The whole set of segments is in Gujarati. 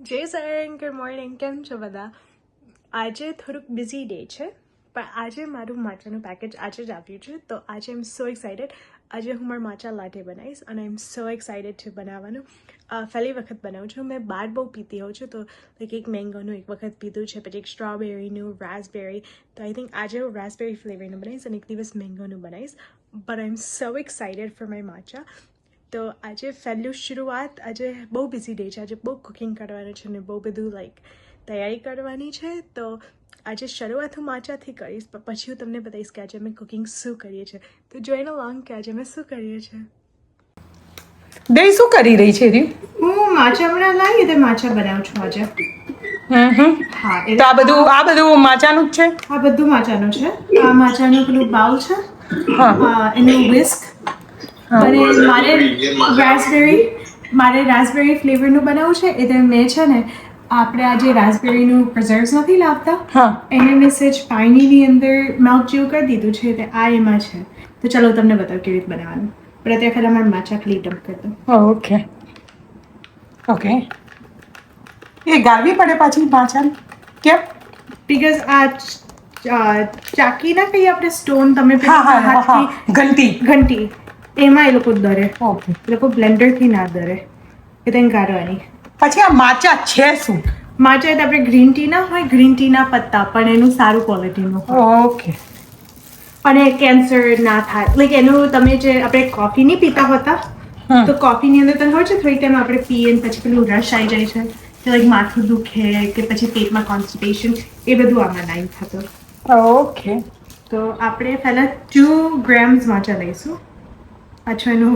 જય સર, ગુડ મોર્નિંગ. કેમ છો બધા? આજે થોડુંક બિઝી ડે છે, પણ આજે મારું માચાનું પેકેજ આજે જ આવ્યું છે. તો આજે આઈ એમ સો એક્સાઇટેડ. આજે હું મારું માચા લાટે બનાવીશ અને આઈ એમ સો એક્સાઇટેડ છે બનાવવાનું. પહેલી વખત બનાવું છું. મેં બાર બહુ પીતી હોઉં છું, તો લાઈક એક મેંગોનું એક વખત પીધું છે, પછી એક સ્ટ્રોબેરીનું, રાસબેરી. તો આઈ થિંક આજે હું રાસબેરી ફ્લેવરનું બનાવીશ અને એક દિવસ મેંગોનું બનાવીશ. But I am so excited for my matcha. તો આજે પહેલું શરૂઆત, આજે બહુ બિઝી ડે છે. આજે બહુ કુકિંગ કરવાનું છે અને બહુ બધું લાઈક તૈયારી કરવાની છે. તો આજે શરૂઆત હું માચાથી કરીશ, પણ પછી હું તમને બતાવીશ કે આજે અમે કુકિંગ શું કરીએ છીએ. તો જોઈને લોંગ કે આજે અમે શું કરીએ છીએ. દે શું કરી રહી છે રી? હું માચા બનાવી તે માચા બનાવું છું આજે. હા, તો આ બધું માચાનું જ છે. આ બધું માચાનું છે. આ માચાનું પેલું બાઉલ છે. હા, એનું વિસ્ક. અને મારે રાસબેરી ફ્લેવરનું બનાવવું છે. એટલે મેં છે ને આપણે આ જે રાસબેરીનું પ્રિઝર્વ્સ નથી લાવતા, હા. એને મેં સહેજ પાણીની અંદર મેલ્ટ જેવું કરી દીધું છે. એટલે આ એમાં છે. તો ચાલો તમને બતાવું કેવી રીતે બનાવવાનું. પણ અત્યારે પહેલાં મારે માચા ખાલી ડમ્પ કરી દઉં. Okay okay. એ ગાળવી પડે પાછી માચાને? કેમ? બીકોઝ આ ચાકી ના કહીએ આપણે, સ્ટોન તમે હા, ઘંટી. એમાં એ લોકો દરે. ઓકે. એ લોકો બ્લેન્ડરથી ના દરે. એ તેને કાઢવાની. પછી આ માચા છે શું? માચા એટલે આપણે ગ્રીન ટી ના હોય, ગ્રીન ટીના પત્તા, પણ એનું સારું ક્વોલિટીનું હોય. ઓકે. અને કેન્સર ના થાય. લાઈક એનું તમે જે આપણે કોફી નહીં પીતા હોતા, તો કોફીની અંદર તને હોય છે થોડીક ટાઈમ આપણે પીએ ને પછી પેલું રશ આવી જાય છે, કે લાઈક માથું દુખે કે પછી પેટમાં કોન્સ્ટિપેશન, એ બધું આમાં નહીં થતું. ઓકે. તો આપણે પહેલાં 2 ગ્રામ્સ માચા લઈશું. પાછું એનું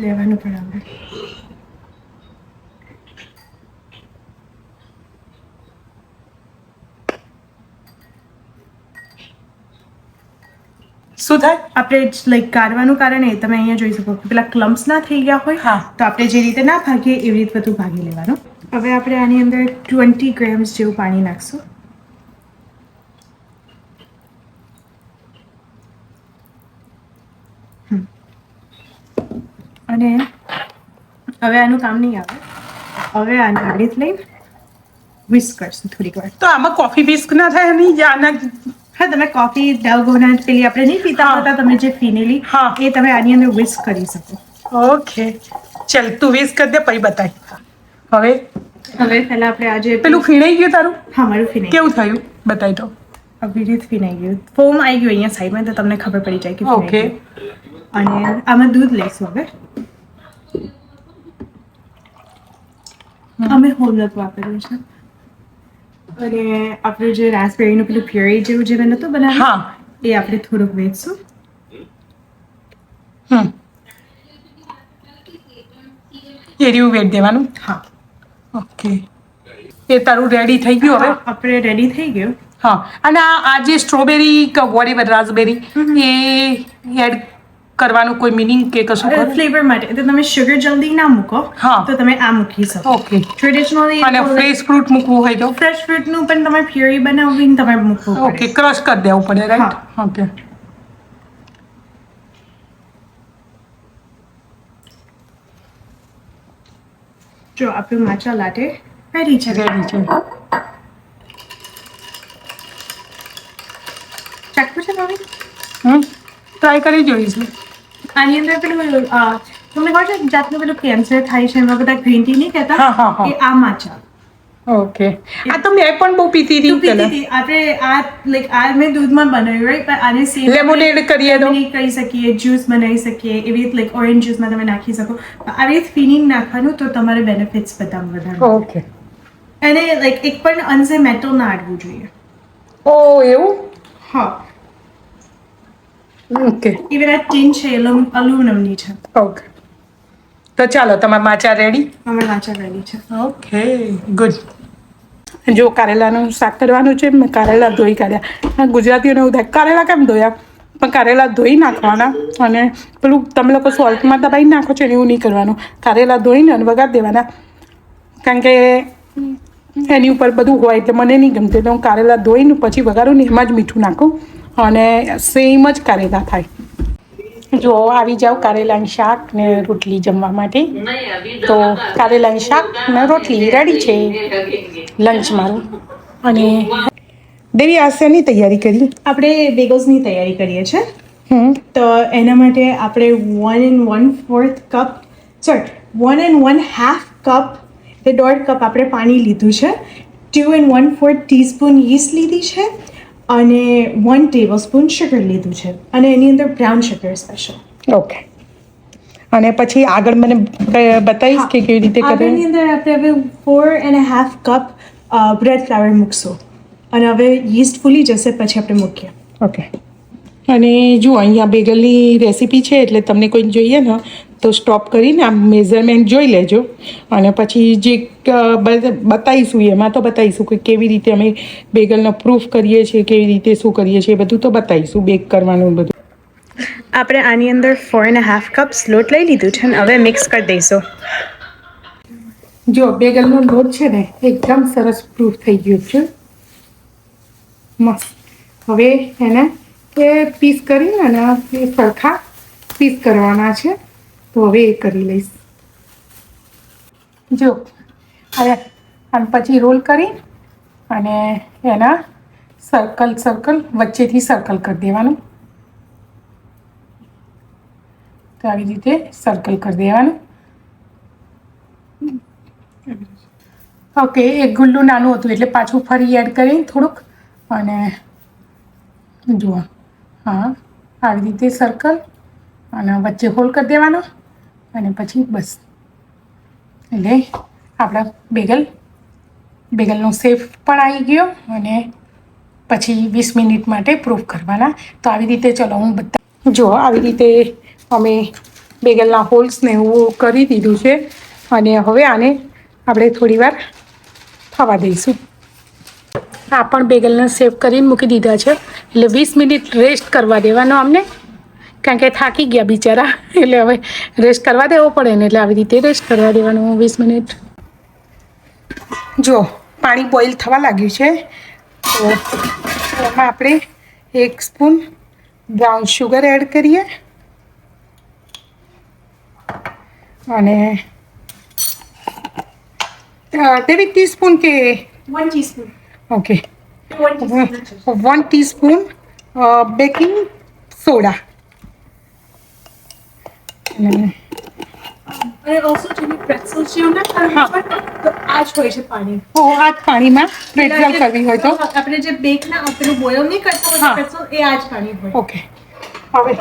લેવાનું પણ આવે. શું થાય? આપણે લાઈક કાઢવાનું કારણે તમે અહીંયા જોઈ શકો કે પેલા ક્લમ્સ ના થઈ ગયા હોય, હા. તો આપણે જે રીતે ના ભાગીએ એવી રીતે બધું ભાગી લેવાનું. હવે આપણે આની અંદર 20 ગ્રામ્સ જેવું પાણી નાખશું. અને હવે આનું કામ નહીં આવે. હવે આ નાળીત લઈ વિસ્ક કરશું થોડીક વાર. તો આમાં કોફી વિસ્ક ના થાય નહીં? આના હા, તમે કોફી ડાઉગોના પેલી આપણે નહીં પીતા હતા, તમે જે ફીનેલી, એ તમે આની અંદર વિસ્ક કરી શકો. ઓકે. ચલ તું વિસ્ક કરી દે, પછી બતાય. હવે પહેલા આપણે આજે પેલું ફીણાઈ ગયું તારું? હા, મારું ફીનાઈ કેવું થયું બતાય તો. આવી રીતે ફીનાઈ ગયું. ફોમ આવી ગયું અહીંયા સાઈડમાં, તો તમને ખબર પડી જાય કે ઓકે. અને આમાં દૂધ લઈશું હવે. અમે હોલ મિલ્ક વાપર્યું છે. અને આપણું જે રાસબેરીનું પેલું પ્યુરી જેવું જે નહોતું બનાવ્યું, હા. એ આપણે થોડુંક વેચશું. એ રહ્યું વેટ દેવાનું. હા. ઓકે. એ તારું રેડી થઈ ગયું હવે? આપણે રેડી થઈ ગયું. હા. અને આ જે સ્ટ્રોબેરી કે વોટેવર રાસબેરી, એ એડ કરવાનું કોઈ મિનિંગ કે કશું ખરું? ફ્લેવર માટે તો તમે શુગર જલ્દી ના મૂકો, હા. તો તમે આ મૂકી શકો. ઓકે. ટ્રેડિશનલી અને ફ્રેશ ફ્રૂટ મૂકવું હોય તો? ફ્રેશ ફ્રૂટનું પણ તમે પ્યુરી બનાવીને તમે મૂકવું પડે. ઓકે. ક્રશ કરી દેવું પડે, રાઈટ? ઓકે. જો આપણું માચા લાટે રેડી છે. રેડી છે. ચાખવું છે મમ્મી? ટ્રાય કરી જોઈશું. આની અંદર પેલું તમને ખબર છે જાતનું પેલું કેન્સર થાય છે, એમાં બધા ગ્રીન ટી નહીં કહેતા, હા. એ આ માચા. ઓકે. આ તો મેં પણ બહુ પીતી હતી પહેલા. આપણે આ લાઈક આ મેં દૂધમાં બનાવ્યું, રાઈટ? પણ આને સેમ લેમોનેડ કરીએ તો કરી શકીએ, જ્યુસ બનાવી શકીએ, એવી રીતે લાઈક ઓરેન્જ જ્યુસમાં તમે નાખી શકો. આવી રીતે ફીનીને નાખવાનું, તો તમારે બેનિફિટ્સ બધા વધારે. ઓકે. અને લાઈક એક પણ અંશે મેટલ ના આડવું જોઈએ. ઓ એવું? હા. ઓકે. ઇવન આ ટીન છે અલ્યુમિનિયમની છે. ઓકે. તો ચાલો, તમારા માચા રેડી? અમારા માચા રેડી છે. Okay, good. જો કારેલાનું શાક કરવાનું છે. મેં કારેલા ધોઈ કાઢ્યા. ગુજરાતીઓને એવું થાય કારેલા કેમ ધોયા, પણ કારેલા ધોઈ નાખવાના. અને પેલું તમે લોકો સોલ્ટમાં દબાઈ નાખો છો એવું નહીં કરવાનું. કારેલા ધોઈને અને વઘાર દેવાના, કારણ કે એની ઉપર બધું હોય એટલે મને નહીં ગમતું. એટલે હું કારેલા ધોઈને પછી વઘારું ને એમાં જ મીઠું નાખું, અને સેમ જ કારેલા થાય. જો આવી જાઓ કારેલાનું શાક ને રોટલી જમવા માટે. તો કારેલાનું શાક ને રોટલી રેડી છે લંચ મારું. અને દેવી આ શેની તૈયારી કરી? આપણે બેગલ્સની તૈયારી કરીએ છીએ. તો એના માટે આપણે 1 1.5 કપ એટલે 1.5 કપ આપણે પાણી લીધું છે. 2 1/4 ટીસ્પૂન યીસ્ટ લીધી છે અને 1 ટેબલસ્પૂન શુગર લીધું છે અને એની અંદર બ્રાઉન શુગર સ્પેશિયલ. ઓકે. અને પછી આગળ મને બતાવીશ કે કેવી રીતે કરે? આગળની અંદર આપણે હવે 4.5 કપ બ્રેડ ફ્લાવર મૂકશું અને હવે યીસ્ટ ફૂલી જશે પછી આપણે મૂકીએ. ઓકે. અને જુઓ અહીંયા બેગલની રેસીપી છે એટલે તમને કોઈ જોઈએ ને તો સ્ટોપ કરીને આમ મેઝરમેન્ટ જોઈ લેજો અને પછી જે બતાવીશું એમાં તો બતાવીશું કે કેવી રીતે અમે બેગલનો પ્રૂફ કરીએ છીએ, કેવી રીતે શું કરીએ છીએ, એ બધું તો બતાવીશું બેક કરવાનું બધું. આપણે આની અંદર 4.5 કપ લોટ લઈ લીધું છે અને હવે મિક્સ કરી દઈશું. જો બેગલનો લોટ છે ને એકદમ સરસ પ્રૂફ થઈ ગયો છે, મસ્ત. હવે એને પીસ કરીને અને એ સરખા પીસ કરવાના છે. તો હવે એ કરી લઈશ. જો હવે અને પછી રોલ કરી અને એના સર્કલ વચ્ચેથી સર્કલ કરી દેવાનું. તો આવી રીતે સર્કલ કરી દેવાનું. ઓકે. એક ગુલ્લું નાનું હતું એટલે પાછું ફરી એડ કરી થોડુંક અને જુઓ હા આવી રીતે સર્કલ અને વચ્ચે હોલ કરી દેવાનો અને પછી બસ એટલે આપણા બેગલનો શેપ પણ આવી ગયો અને પછી 20 મિનિટ માટે પ્રૂફ કરવાના. તો આવી રીતે ચલો હું જો આવી રીતે અમે બેગલના હોલ્સને એવું કરી દીધું છે અને હવે આને આપણે થોડી વાર થવા દઈશું. આ પણ બેગલને સેવ કરીને મૂકી દીધા છે એટલે 20 મિનિટ રેસ્ટ કરવા દેવાનો અમને, કારણ કે થાકી ગયા બિચારા એટલે હવે રેસ્ટ કરવા દેવો પડે ને એટલે આવી રીતે રેસ્ટ કરવા દેવાનું 20 મિનિટ. જો પાણી બોઇલ થવા લાગ્યું છે તો એમાં આપણે 1 સ્પૂન બ્રાઉન શુગર એડ કરીએ અને દેવી ટીસ્પૂન કે 1 teaspoon. Okay. 1 teaspoon baking soda અને ઓલ્સો જેની પ્રેટ્ઝલ્સ જેવું ના કરવું હોય તો આ જ હોય છે પાણી. આ જ પાણીમાં પ્રેટ્ઝલ કરવી હોય તો આપણે જે બેકના પેલું બોઇલ નહીં કરતા હોય પ્રેટ્ઝલ એ આ જ પાણી હોય. ઓકે. હવે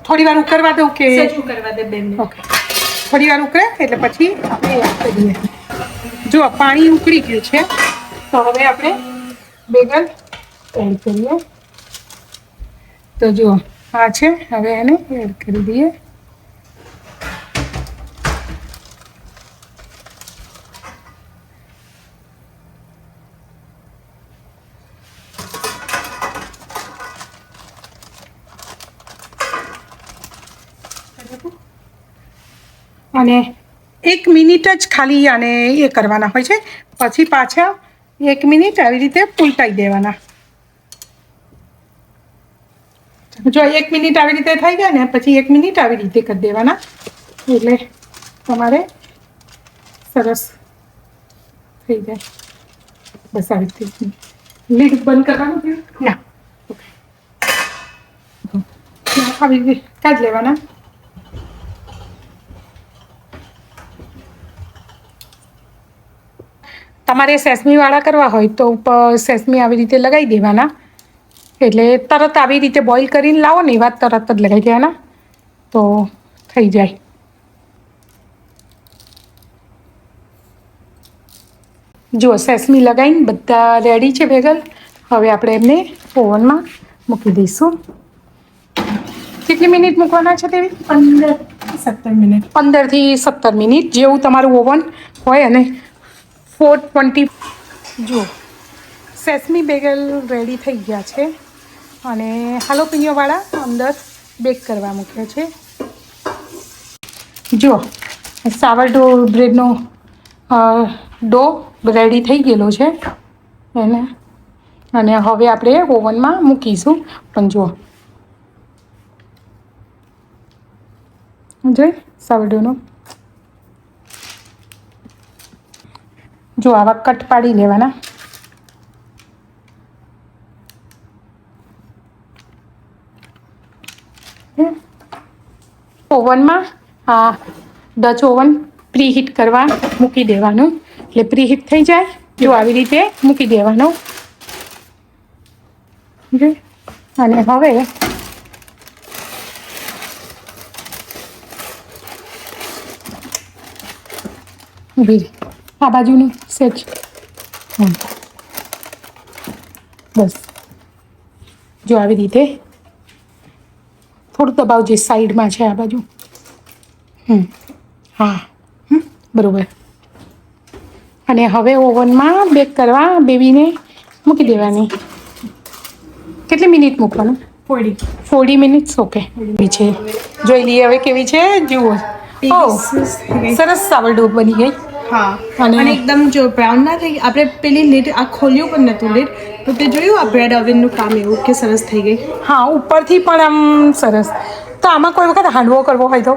થોડી વાર ઉકળવા દઉં કે સજુ કરવા દે 2 મિનિટ. ઓકે. થોડી વાર ઉકળે એટલે પછી આપણે એડ કરીએ. જો પાણી ઉકળી ગયું છે તો હવે આપણે બેગલ એડ કરીએ. તો જુઓ આ છે, હવે એને એડ કરી દઈએ. અને 1 મિનિટ જ ખાલી આને એ કરવાના હોય છે, પછી પાછા 1 મિનિટ આવી રીતે ઉલટાઈ દેવાના. જો 1 મિનિટ આવી રીતે થઈ જાય ને પછી 1 મિનિટ આવી રીતે કરી દેવાના એટલે તમારે સરસ થઈ જાય. બસ આવી રીતે લીડ બંધ કરવાનું ના આવી રીતે કાઢી લેવાના. તમારે સેસમીવાળા કરવા હોય તો ઉપર સેસમી આવી રીતે લગાવી દેવાના એટલે તરત આવી રીતે બોઇલ કરીને લાવો ને એવા તરત જ લગાવી દેવાના તો થઈ જાય. જો સેસમી લગાવીને બધા રેડી છે બેગલ. હવે આપણે એમને ઓવનમાં મૂકી દઈશું. કેટલી મિનિટ મૂકવાના છે તેવી? 15-17 મિનિટ. 15 થી 17 મિનિટ જેવું તમારું ઓવન હોય. અને 420 જો સેસમી બેગલ રેડી થઈ ગયા છે અને હાલોપિનોવાળા અંદર બેક કરવા મૂક્યા છે. જો સાવરડો બ્રેડનો ડો રેડી થઈ ગયેલો છે એને અને હવે આપણે ઓવનમાં મૂકીશું. પણ જો જોઈ સાવરડોનો જો આવા કટ પાડી લેવાના. ઓવનમાં ડચ ઓવન પ્રીહીટ કરવા મૂકી દેવાનું, એટલે પ્રીહીટ થઈ જાય. જો આવી રીતે મૂકી દેવાનું. અને હવે આ બાજુનું સેજ બસ જો આવી રીતે થોડું દબાવજે, સાઈડમાં છે આ બાજુ. હા બરોબર. અને હવે ઓવનમાં બેક કરવા બેબીને મૂકી દેવાની. કેટલી મિનિટ મૂકવાનું? 40 મિનિટ્સ. ઓકે. છે જોઈ લઈએ હવે કેવી છે. જુઓ, સરસ સાવરડો બની ગઈ. હા, અને એકદમ જો બ્રાઉન ના થઈ. આપણે પેલી લીડ આ ખોલ્યું પણ નતું લીડ, તો તે જોયું આ બ્રેડ ઓવનનું કામ એવું કે સરસ થઈ ગઈ. હા, ઉપરથી પણ આમ સરસ. તો આમાં કોઈ વખત હાંડવો કરવો હોય તો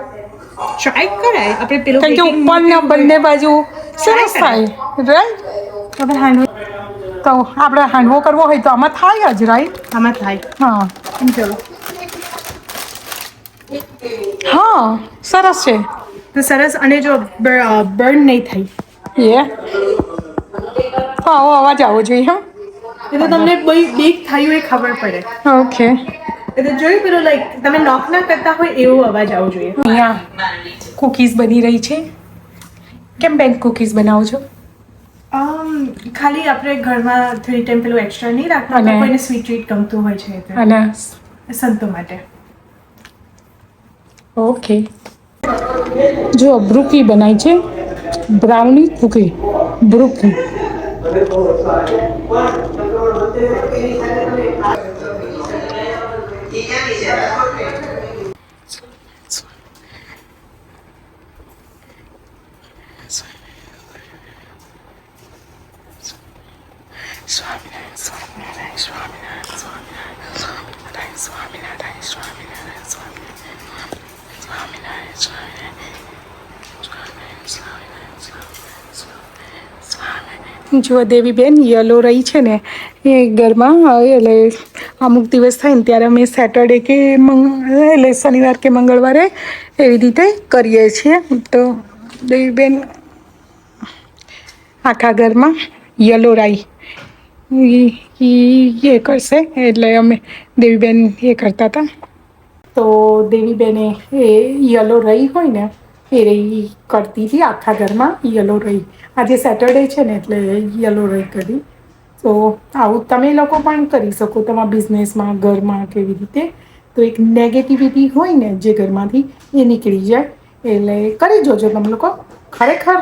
ટ્રાય કરાય. આપણે પેલું કારણ કે ઉપરના બંને બાજુ સરસ થાય, રાઈટ? આપણે હાંડવો તો આપણે હાંડવો કરવો હોય તો આમાં થાય જ, રાઈટ? આમાં થાય. હા ચલો, હા સરસ છે. તો સરસ. અને જો બર્ન નહીં થાય. હા, અવાજ આવવો જોઈએ. હા, એ તો તમને બેક થયું એ ખબર પડે. ઓકે. એ તો જોયું પેલું લાઈક તમે નોક ના કરતા હોય એવો અવાજ આવવો જોઈએ. અહીંયા કૂકીઝ બની રહી છે. કેમ બેન કૂકીઝ બનાવો છો? ખાલી આપણે ઘરમાં 3 ટાઈમ પેલું એક્સ્ટ્રા નહીં રાખવાનું. અને કોઈને સ્વીટ ટ્રીટ ગમતું હોય છે એટલે. અને સંતો માટે. ઓકે. જો બ્રુકી બનાવી છે, બ્રાઉની કૂકી બ્રુકી. સ્વામિનારાયણ સ્વામિનારાયણ સ્વામિનારાયણ સ્વામિનારાયણ સ્વામિનારાયણ સ્વામિનારાયણ સ્વામિનારાયણ સ્વામિનારાયણ. જો દેવીબેન યલો રહી છે ને એ ઘરમાં, એટલે અમુક દિવસ થાય ને ત્યારે અમે સેટરડે કે એટલે શનિવાર કે મંગળવારે એવી રીતે કરીએ છીએ. તો દેવીબેન આખા ઘરમાં યલો રાઈ એ કરશે, એટલે અમે દેવીબેન એ કરતા હતા. તો દેવીબેને એ યલો રહી હોય ને એ રહી કરતી હતી આખા ઘરમાં. યલો રહી આજે સેટરડે છે ને એટલે યલો રહી કરી. તો આવું તમે લોકો પણ કરી શકો તમારા બિઝનેસમાં, ઘરમાં, કેવી રીતે. તો એક નેગેટિવિટી હોય ને જે ઘરમાંથી એ નીકળી જાય. એટલે કરી જોજો તમે લોકો, ખરેખર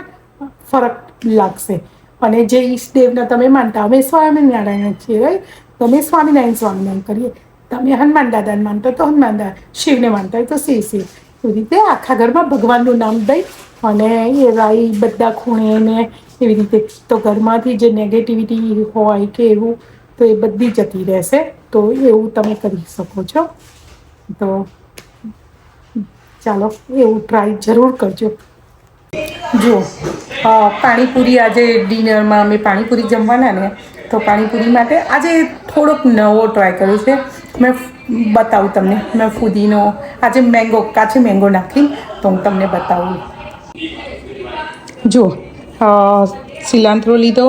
ફરક લાગશે. અને જે ઈષ્ટદેવને તમે માનતા, અમે સ્વામિનારાયણ છીએ, રાઈટ? તમે સ્વામિનારાયણ કરીએ. તમે હનુમાન દાદાને માનતા તો હનુમાન દાદા, શિવને માનતા હોય તો શિવ. એવી રીતે આખા ઘરમાં ભગવાનનું નામ દઈ અને એ રાઈ બધા ખૂણે ને એવી રીતે. તો ઘરમાંથી જે નેગેટિવિટી હોય કે એવું, તો એ બધી જતી રહેશે. તો એવું તમે કરી શકો છો. તો ચાલો, એવું ટ્રાય જરૂર કરજો. જુઓ, પાણીપુરી આજે ડિનરમાં અમે પાણીપુરી જમવાના ને, તો પાણીપુરી માટે આજે થોડોક નવો ટ્રાય કર્યો છે. મેં બતાવું તમને. મેં ફુદીનો આજે કાચી મેંગો નાખી, તો હું તમને બતાવું. જુઓ, સિલાંત્રો લીધો,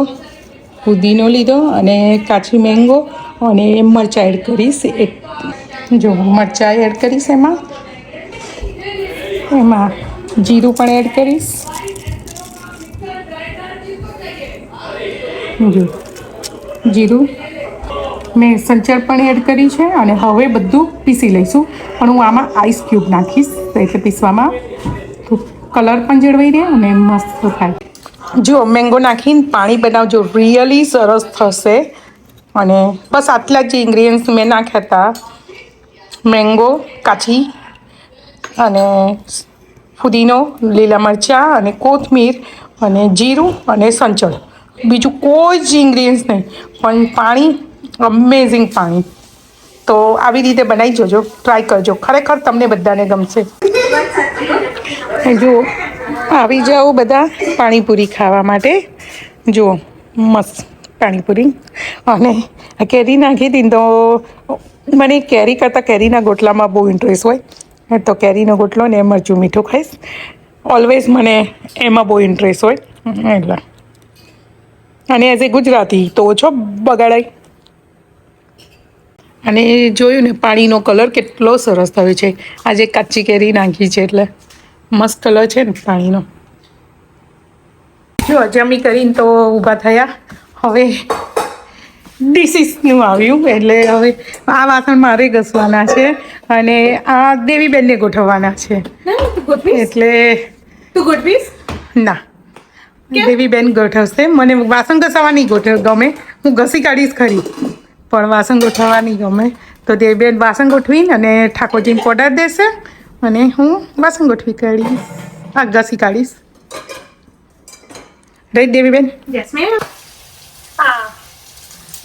ફુદીનો લીધો અને કાચી મેંગો અને મરચાં એડ કરીશ. જો મરચાં એડ કરીશ, એમાં જીરું પણ એડ કરીશ. જો જીરું, મેં સંચળ પણ એડ કરી છે. અને હવે બધું પીસી લઈશું. પણ હું આમાં આઈસ ક્યુબ નાખીશ, એટલે પીસવામાં કલર પણ જળવાઈ રહે અને મસ્ત થાય. જો મેંગો નાખીને પાણી બનાવજો, રિયલી સરસ થશે. અને બસ આટલા જ ઇન્ગ્રીડિયન્ટ્સ મેં નાખ્યા હતા. મેંગો કાચી અને ફુદીનો, લીલા મરચાં અને કોથમીર અને જીરું અને સંચળ. બીજું કોઈ જ ઇન્ગ્રીડિયન્ટ્સ નહીં, પણ પાણી, અમેઝિંગ પાણી. તો આવી રીતે બનાવી જોજો, ટ્રાય કરજો, ખરેખર તમને બધાને ગમશે. જો આવી જાઓ બધા પાણીપુરી ખાવા માટે. જુઓ મસ્ત પાણીપુરી. અને આ કેરી નાખી હતી તો મને કેરી કરતાં કેરીના ગોટલામાં બહુ ઇન્ટરેસ્ટ હોય, તો કેરીનો ગોટલો ને મરચું મીઠું ખાઈશ. ઓલવેઝ મને એમાં બહુ ઇન્ટરેસ્ટ હોય એટલે. અને એઝ એ ગુજરાતી તો ઓછો બગાડાય. અને જોયું ને પાણીનો કલર કેટલો સરસ થયો છે. આજે કાચી કેરી નાખી છે એટલે મસ્ત કલર છે ને પાણીનો. જો જમી કરીને તો ઊભા થયા. હવે ડિશિસનું આવ્યું એટલે હવે આ વાસણ મારે ઘસવાના છે અને આ દેવીબેનને ગોઠવવાના છે. એટલે તું ગોઠવીશ? ના, દેવીબેન ગોઠવશે. મને વાસણ ઘસવા નહીં ગમે, હું ઘસી કાઢીશ ખરી, પણ વાસણ ગોઠવવા નહીં ગમે. તો દેવીબેન વાસણ ગોઠવીને અને ઠાકોરજીને પોડાર દેશે અને હું વાસણ ગોઠવી કાઢીશ, ઘસી કાઢીશ. રાઈટ દેવીબેન? Yes ma'am. હા,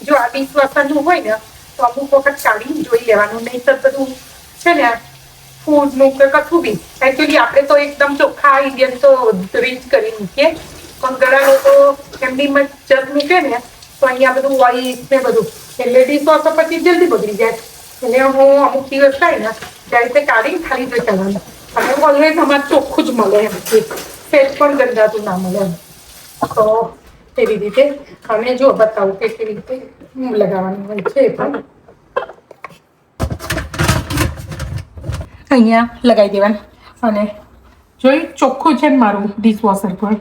જો આ ડિશવોશરનું હોય ને તો અમુક વખત કાઢીને જોઈ લેવાનું, નહીં તો બધું છે ને ફૂડનું કે કશું બી. એકચ્યુઅલી આપણે તો એકદમ ચોખ્ખા ઇન્ડિયન તો રીચ કરી મૂકીએ, પણ ઘણા લોકો એમની જગ મૂકે ને તો અહીંયા બધું ઓઇલ ને બધું, એટલે ડિશવોશર પછી જલ્દી બગડી જાય. એટલે હું અમુક દિવસ થાય ને ત્યારે તે કાઢીને ખાલી જોઈ કરવાનું. અને ઓલવેઝ અમારે ચોખ્ખું જ મળે એમ, સેજ પણ ગંદાતું ના મળે એમ. તો એવી રીતે અમે જો બતાવું કે કેવી રીતે લગાવવાનું હોય છે. પણ અહીંયા લગાવી દેવાનું. અને જોઈ ચોખ્ખું છે ને મારું ડિશવોશર પણ,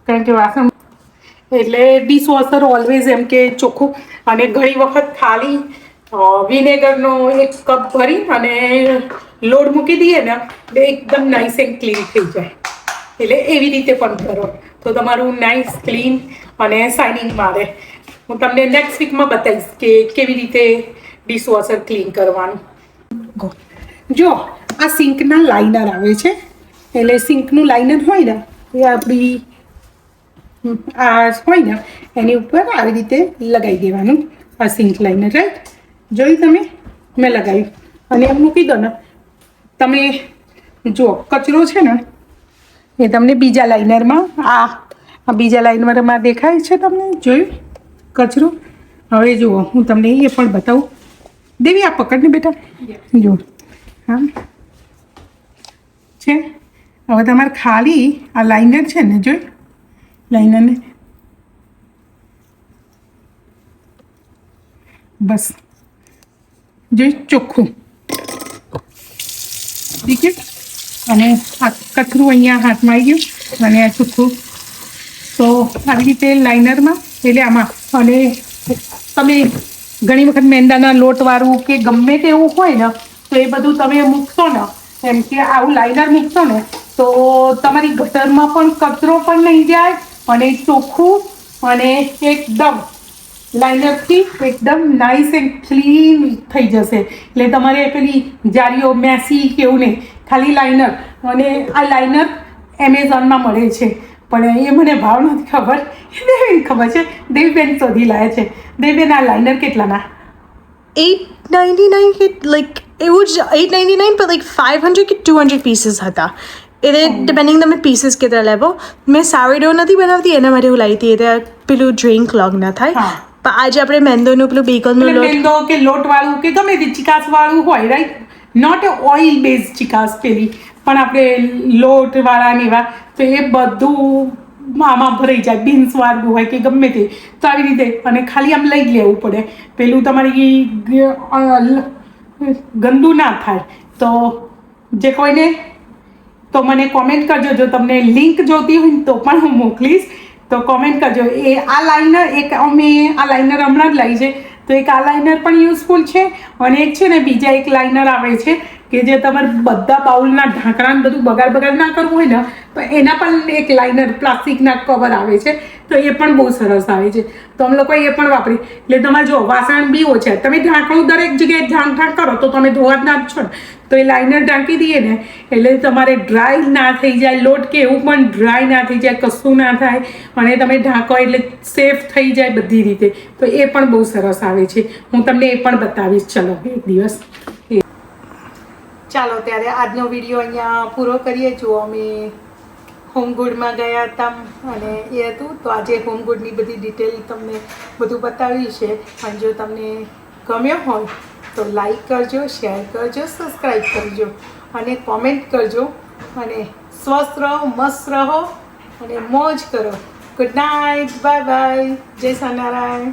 કારણ કે વાસણ એટલે ડિશવોશર ઓલવેઝ એમ કે ચોખ્ખું. અને ઘણી વખત ખાલી વિનેગરનો 1 કપ ભરી અને લોડ મૂકી દઈએ ને એટલે એકદમ નાઇસ એન્ડ ક્લીન થઈ જાય. એટલે એવી રીતે પણ કરો તો તમારું નાઇસ ક્લીન અને શાઇનિંગ મારે. હું તમને નેક્સ્ટ વીકમાં બતાવીશ કે કેવી રીતે ડિશવોશર ક્લીન કરવાનું. જો આ સિંકના લાઇનર આવે છે, એટલે સિંકનું લાઇનર હોય ને એ આપણી આ હોય ને એની ઉપર આવી રીતે લગાવી દેવાનું. આ સિંક લાઇનર રાઈટ, જોઈ તમે મેં લગાવ્યું અને એમ મૂકી દો ને તમે. જુઓ કચરો છે ને એ તમને બીજા લાઇનરમાં, આ બીજા લાઇનરમાં દેખાય છે તમને, જોયું કચરો? હવે જુઓ હું તમને એ પણ બતાવું. દેવી આ પકડને બેટા, જુઓ હા છે. હવે તમારે ખાલી આ લાઇનર છે ને, જોઈ લાઇનરને બસ જોઈ ચોખ્ખું ઠીક છે. અને આ કચરું અહીંયા હાથમાં આવી ગયું અને આ ચોખ્ખું. તો આવી રીતે લાઇનરમાં એટલે આમાં. અને તમે ઘણી વખત મેંદાના લોટવાળું કે ગમે તેવું હોય ને તો એ બધું તમે મૂકશો ને, એમ કે આવું લાઇનર મૂકશો ને તો તમારી ગટરમાં પણ કચરો પણ નહીં જાય અને ચોખ્ખું અને એકદમ લાઇનરથી એકદમ નાઇસ એન્ડ ક્લીન થઈ જશે. એટલે તમારે પેલી જારીઓ મેસી કેવું નહીં, ખાલી લાઇનર. અને આ લાઇનર એમેઝોનમાં મળે છે, પણ એ મને ભાવ નથી ખબર, દેવીને ખબર છે. દેવીબેન શોધી લાવે છે. દેવીબેન આ લાઇનર કેટલાના? $8.99 કે લાઈક એવું જ $8.99 પણ લાઈક 500 કે 200 પીસીસ હતા. એટલે ડિપેન્ડિંગ તમે પીસીસ કેટલા લેવો. મેં સાવરડો નથી બનાવતી, એના માટે હું લાવી હતી એટલે પેલું ડ્રિંક લોગ ના થાય. પણ આજે આપણે મેંદોનું પેલું બેકનનું લોટ, મેંદો કે લોટવાળું કે ગમે તે ચિકાસવાળું હોય રાઈટ, નોટ ઓઇલ બેઝ ચિકાસ પેલી, પણ આપણે લોટવાળા ને એવા તો એ બધું આમાં ભરાઈ જાય. બીન્સ વાળું હોય કે ગમે તે, તો આવી રીતે અને ખાલી આમ લઈ લેવું પડે. પેલું તમારી ગંદુ ના થાય. તો જે કોઈને તો મને કોમેન્ટ કરજો. જો તમને લિંક જોતી હોય ને તો પણ હું મોકલીશ, તો કોમેન્ટ કરજો. એ આ લાઇનર એક અમે આ લાઇનર હમણાં જ લાવી છે, તો એક આ લાઇનર પણ યુઝફુલ છે. અને એક છે ને બીજા એક લાઇનર આવે છે કે જે તમારે બધા બાઉલના ઢાંકણાને બધું બગાડ ના કરવું હોય ને તો એના પણ એક લાઇનર પ્લાસ્ટિકના કવર આવે છે, તો એ પણ બહુ સરસ આવે છે. તો અમે લોકો એ પણ વાપરી. એટલે તમારે જો વાસણ બી ઓછા, તમે ઢાંકણું દરેક જગ્યાએ ઢાંક કરો તો તમે ધોવા જ ના જ છો ને, તો એ લાઇનર ઢાંકી દઈએ ને એટલે તમારે ડ્રાય ના થઈ જાય, લોટ કે એવું પણ ડ્રાય ના થઈ જાય, કશું ના થાય. અને તમે ઢાંકો એટલે સેફ થઈ જાય બધી રીતે. તો એ પણ બહુ સરસ આવે છે. હું તમને એ પણ બતાવીશ ચલો એક દિવસ. ચાલો ત્યારે આજનો વિડીયો અહીંયા પૂરો કરીએ. જો અમે હોમગુડમાં ગયા હતા અને એ હતું, તો આજે હોમગુડની બધી ડિટેલ તમને બધું બતાવ્યું છે. અને જો તમને ગમ્યો હોય તો લાઈક કરજો, શેર કરજો, સબસ્ક્રાઈબ કરજો અને કોમેન્ટ કરજો. અને સ્વસ્થ રહો, મસ્ત રહો અને મોજ કરો. ગુડ નાઇટ, બાય બાય, જય સ્વામિનારાયણ.